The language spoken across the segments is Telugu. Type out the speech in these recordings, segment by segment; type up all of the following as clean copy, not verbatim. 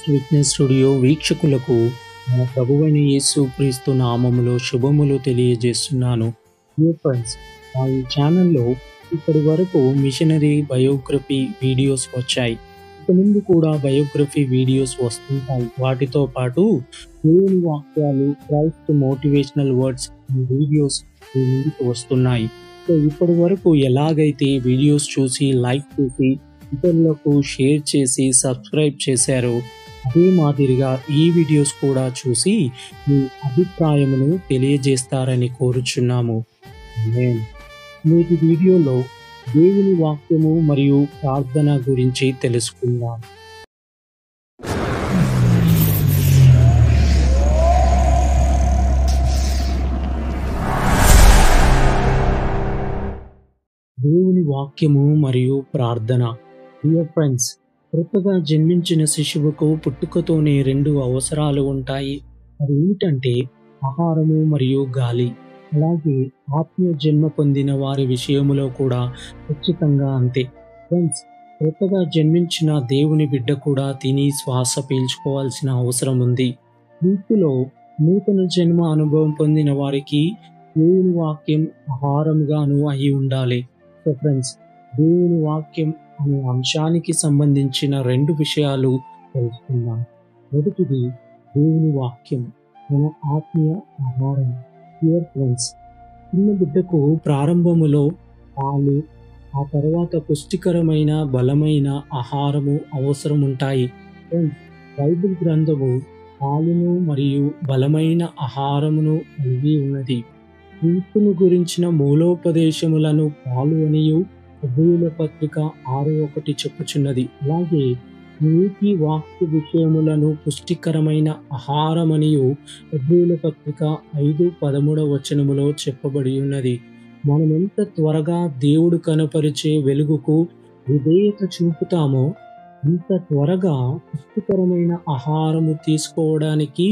విట్నెస్ స్టూడియో వీక్షకులకు మన ప్రభువైన యేసు క్రీస్తు నామములో శుభములు తెలియజేస్తున్నాను. డియర్ ఫ్రెండ్స్, మా ఈ ఛానల్లో ఇప్పటి వరకు మిషనరీ బయోగ్రఫీ వీడియోస్ వచ్చాయి. ఇక ముందు కూడా బయోగ్రఫీ వీడియోస్ వస్తుంటాయి. వాటితో పాటు దేవుని వాక్యాలు, క్రైస్ట్ మోటివేషనల్ వర్డ్స్ వీడియోస్ మీ ముందుకు వస్తున్నాయి. సో ఇప్పటి వరకు ఎలాగైతే వీడియోస్ చూసి లైక్ చేసి ఇతరులకు షేర్ చేసి సబ్స్క్రైబ్ చేశారో అదే మాదిరిగా ఈ వీడియోస్ కూడా చూసి మీ అభిప్రాయమును తెలియజేస్తారని కోరుచున్నాము. నేటి వీడియోలో దేవుని వాక్యము మరియు ప్రార్థన గురించి తెలుసుకుందాం. దేవుని వాక్యము మరియు ప్రార్థన. డియర్ ఫ్రెండ్స్, కొత్తగా జన్మించిన శిశువుకు పుట్టుకతోనే 2 అవసరాలు ఉంటాయి. అది ఏమిటంటే ఆహారము మరియు గాలి. అలాగే ఆత్మీయ జన్మ పొందిన వారి విషయములో కూడా ఖచ్చితంగా అంతే. ఫ్రెండ్స్, కొత్తగా జన్మించిన దేవుని బిడ్డ కూడా తిని శ్వాస పీల్చుకోవాల్సిన అవసరం ఉంది. వీటిలో నూతన జన్మ అనుభవం పొందిన వారికి దేవుని వాక్యం ఆహారంగాను అయి ఉండాలి. సో ఫ్రెండ్స్, దేవుని వాక్యం అనే అంశానికి సంబంధించిన 2 విషయాలు తెలుసుకుందాం. మొదటిది దేవుని వాక్యం మన ఆత్మీయ ఆహారం. డియర్ ఫ్రెండ్స్, చిన్న బిడ్డకు ప్రారంభములో పాలు, ఆ తర్వాత పుష్టికరమైన బలమైన ఆహారము అవసరం ఉంటాయి. ఫ్రెండ్స్, బైబిల్ గ్రంథము పాలును మరియు బలమైన ఆహారమును కలిగి ఉన్నది. క్రీస్తును గురించిన మూలోపదేశములను పాలు అనియు హెబ్రీయుల పత్రిక 6:1 చెప్పుచున్నది. అలాగే నీతి వాక్య విషయములను పుష్టికరమైన ఆహారమనియు హెబ్రీయుల పత్రిక 5:13 చెప్పబడి ఉన్నది. మనం ఎంత త్వరగా దేవుడు కనపరిచే వెలుగుకు విధేయత చూపుతామో అంత త్వరగా పుష్టికరమైన ఆహారము తీసుకోవడానికి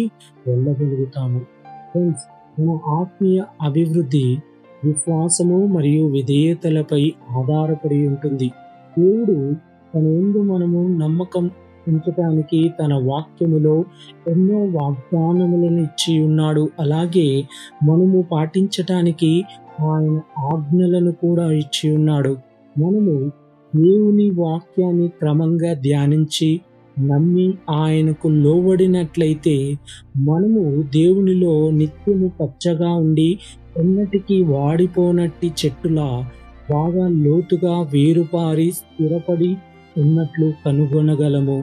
వెళ్ళగలుగుతాము. ఫ్రెండ్స్, మన ఆత్మీయ అభివృద్ధి విశ్వాసము మరియు విధేయతలపై ఆధారపడి ఉంటుంది. దేవుడు తన యందు మనము నమ్మకం ఉంచటానికి తన వాక్యములో ఎన్నో వాగ్దానములను ఇచ్చి ఉన్నాడు. అలాగే మనము పాటించటానికి ఆయన ఆజ్ఞలను కూడా ఇచ్చి ఉన్నాడు. మనము దేవుని వాక్యాన్ని క్రమంగా ధ్యానించి నమ్మి ఆయనకు లోబడినట్లయితే మనము దేవునిలో నిత్యము పచ్చగా ఉండి ఎన్నటికీ వాడిపోనట్టి చెట్టులా బాగా లోతుగా వేరుపారి స్థిరపడి ఉన్నట్లు కనుగొనగలము.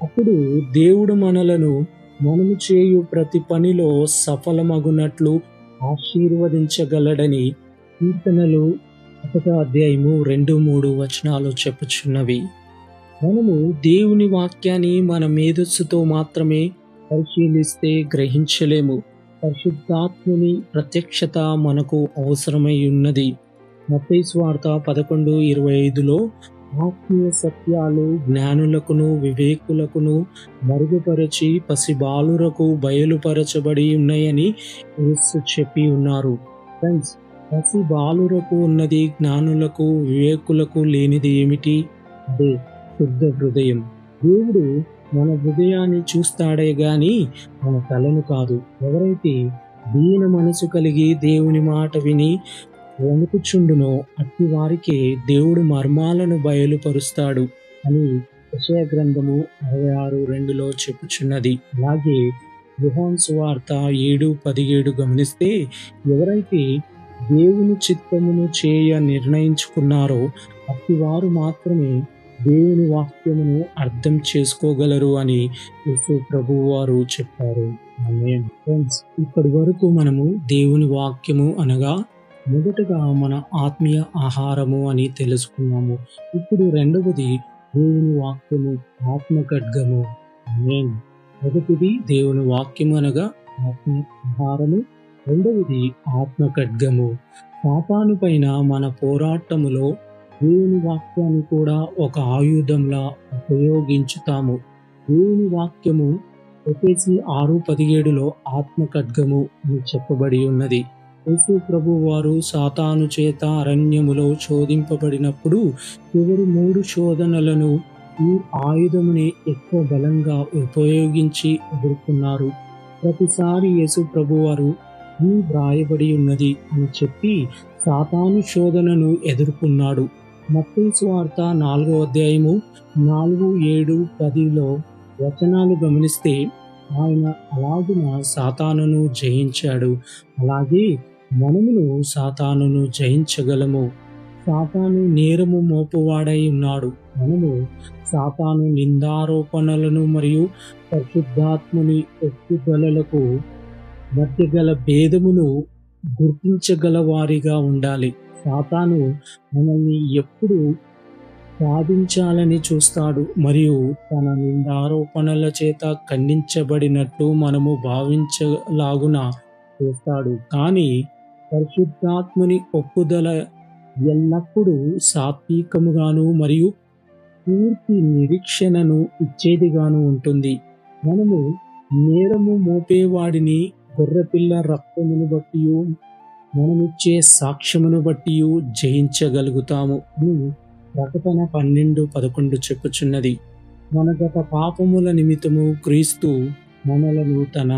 అప్పుడు దేవుడు మనలను మనము చేయు ప్రతి పనిలో సఫలమగునట్లు ఆశీర్వదించగలడని కీర్తనలు 1:2-3 చెప్పుచున్నవి. మనము దేవుని వాక్యాన్ని మన మేధస్సుతో మాత్రమే పరిశీలిస్తే గ్రహించలేము. పరిశుద్ధాత్ముని ప్రత్యక్షత మనకు అవసరమై ఉన్నది. మత్తయి సువార్త 11:25 ఆత్మీయ సత్యాలు జ్ఞానులకును వివేకులకును మరుగుపరచి పసిబాలురకు బయలుపరచబడి ఉన్నాయని యేసు చెప్పి ఉన్నారు. ఫ్రెండ్స్, పసిబాలురకు ఉన్నది, జ్ఞానులకు వివేకులకు లేనిది ఏమిటి? అదే శుద్ధ హృదయం. దేవుడు మన హృదయాన్ని చూస్తాడే గాని మన తలను కాదు. ఎవరైతే దీన మనసు కలిగి దేవుని మాట విని వణుకుచుండునో అట్టి వారికి దేవుడు మర్మాలను బయలుపరుస్తాడు అని యెషయా గ్రంథము 66:2 చెప్పుచున్నది. అలాగే యోహాను సువార్త 7:17 గమనిస్తే ఎవరైతే దేవుని చిత్తమును చేయ నిర్ణయించుకున్నారో అట్టి వారు మాత్రమే దేవుని వాక్యమును అర్థం చేసుకోగలరు అని యేసు ప్రభువు వారు చెప్పారు. ఆమేన్. ఫ్రెండ్స్, ఇప్పటి వరకు మనము దేవుని వాక్యము అనగా మొదటగా మన ఆత్మీయ ఆహారము అని తెలుసుకున్నాము. ఇప్పుడు రెండవది దేవుని వాక్యము, ఆత్మ ఖడ్గము. ఆమేన్. మొదటిది దేవుని వాక్యము అనగా ఆత్మీయ ఆహారము, రెండవది ఆత్మ ఖడ్గము. సాతాను పైన మన పోరాటములో దేవుని వాక్యాన్ని కూడా ఒక ఆయుధంలా ఉపయోగించుతాము. దేవుని వాక్యము ఎఫెసీ 6:17 ఆత్మ ఖడ్గము అని చెప్పబడి ఉన్నది. యేసు ప్రభు వారు సాతాను చేత అరణ్యములో శోధింపబడినప్పుడు చివరి 3 శోధనలను ఈ ఆయుధముని ఎక్కువ బలంగా ఉపయోగించి ఎదుర్కొన్నారు. ప్రతిసారి యేసు ప్రభువారు "ఈ వ్రాయబడి ఉన్నది" అని చెప్పి సాతాను శోధనను ఎదుర్కొన్నాడు. మత్తయి సువార్త 4వ అధ్యాయము 4, 7, 10లో వచనాలు గమనిస్తే ఆయన అలాగున సాతానును జయించాడు. అలాగే మనమును సాతానును జయించగలము. సాతాను నేరము మోపువాడై ఉన్నాడు. మనము సాతాను నిందారోపణలను మరియు పరిశుద్ధాత్ముని ఒప్పుదలలకు మధ్య గల భేదమును గుర్తించగల వారిగా ఉండాలి. సాతాను మనల్ని ఎప్పుడు సాధించాలని చూస్తాడు మరియు తన నిందారోపణల చేత ఖండించబడినట్లు మనము భావించలాగున చేస్తాడు. కానీ పరిశుద్ధాత్ముని ఒప్పుదల ఎల్లప్పుడూ సాత్వికముగాను మరియు పూర్తి నిరీక్షణను ఇచ్చేదిగాను ఉంటుంది. మనము నేరము మోపేవాడిని గొర్రెపిల్ల రక్తమును బట్టి మనమిచ్చే సాక్ష్యమును బట్టి జయించగలుగుతాము అని ప్రకటన 12:11 చెప్పుచున్నది. మన గత పాపముల నిమిత్తము క్రీస్తు మనలను తన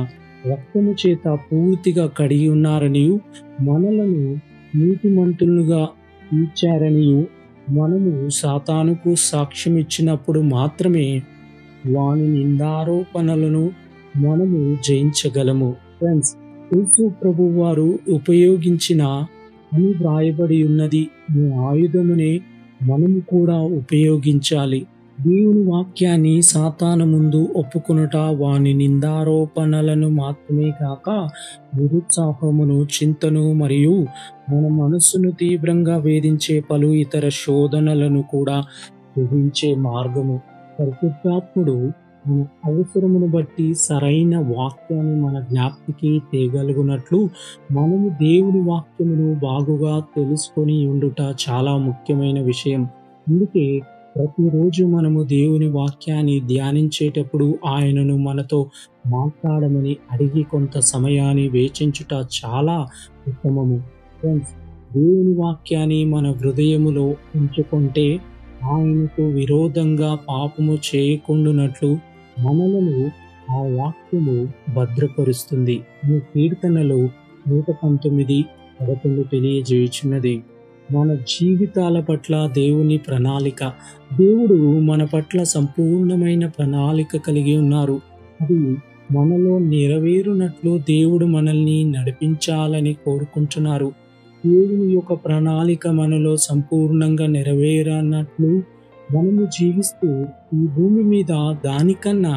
రక్తము చేత పూర్తిగా కడిగి ఉన్నారనియు మనలను నీతిమంతులుగా తీర్చారనియు మనము సాతానుకు సాక్ష్యం ఇచ్చినప్పుడు మాత్రమే వాని నిందారోపణలను మనము జయించగలము. ఫ్రెండ్స్, యేసు ప్రభువారు ఉపయోగించిన అని వ్రాయబడి ఉన్నది అనే ఆయుధమునే మనము కూడా ఉపయోగించాలి. దేవుని వాక్యాన్ని సాతాను ముందు ఒప్పుకొనుట వాని నిందారోపణలను మాత్రమే కాక నిరుత్సాహమును, చింతను మరియు మన మనస్సును తీవ్రంగా వేధించే పలు ఇతర శోధనలను కూడా గ్రహించే మార్గము. పరిశుద్ధాత్ముడు మన అవసరమును బట్టి సరైన వాక్యాన్ని మన జ్ఞాప్తికి తేగలుగునట్లు మనము దేవుని వాక్యమును బాగుగా తెలుసుకొని ఉండుట చాలా ముఖ్యమైన విషయం. అందుకే ప్రతిరోజు మనము దేవుని వాక్యాన్ని ధ్యానించేటప్పుడు ఆయనను మనతో మాట్లాడమని అడిగి కొంత సమయాన్ని వేచించుట చాలా ఉత్తమము. ఫ్రెండ్స్, దేవుని వాక్యాన్ని మన హృదయములో ఉంచుకుంటే ఆయనకు విరోధంగా పాపము చేయకుండునట్లు మనలను ఆ వాక్యము భద్రపరుస్తుంది. ఈ కీర్తనలు 119:11 తెలియజేయుచున్నది. మన జీవితాల పట్ల దేవుని ప్రణాళిక. దేవుడు మన పట్ల సంపూర్ణమైన ప్రణాళిక కలిగి ఉన్నారు. అది మనలో నెరవేరునట్లు దేవుడు మనల్ని నడిపించాలని కోరుకుంటున్నారు. దేవుని యొక్క ప్రణాళిక మనలో సంపూర్ణంగా నెరవేరనట్లు మనము జీవిస్తూ ఈ భూమి మీద దానికన్నా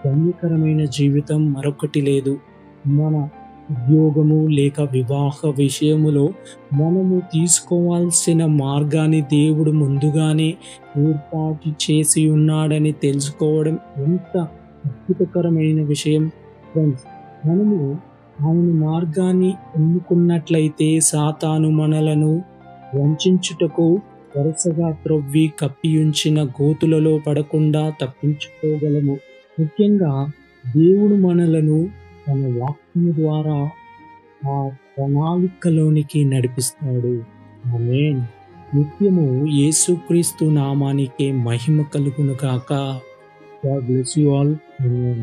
ధన్యకరమైన జీవితం మరొకటి లేదు. మన ఉద్యోగము లేక వివాహ విషయములో మనము తీసుకోవాల్సిన మార్గాన్ని దేవుడు ముందుగానే ఏర్పాటు చేసి ఉన్నాడని తెలుసుకోవడం ఎంత అద్భుతకరమైన విషయం. ఫ్రెండ్స్, మనము ఆయన మార్గాన్ని ఎన్నుకున్నట్లయితే సాతాను మనలను వంచుటకు వరుసగా త్రవ్వి కప్పియుంచిన గోతులలో పడకుండా తప్పించుకోగలము. ముఖ్యంగా దేవుడు మనలను తన వాక్యము ద్వారా ఆ ప్రణాళికలోనికి నడిపిస్తాడు. ఆమేన్. నిత్యము యేసుక్రీస్తు నామానికే మహిమ కలుగును గాక. God bless you all. Amen.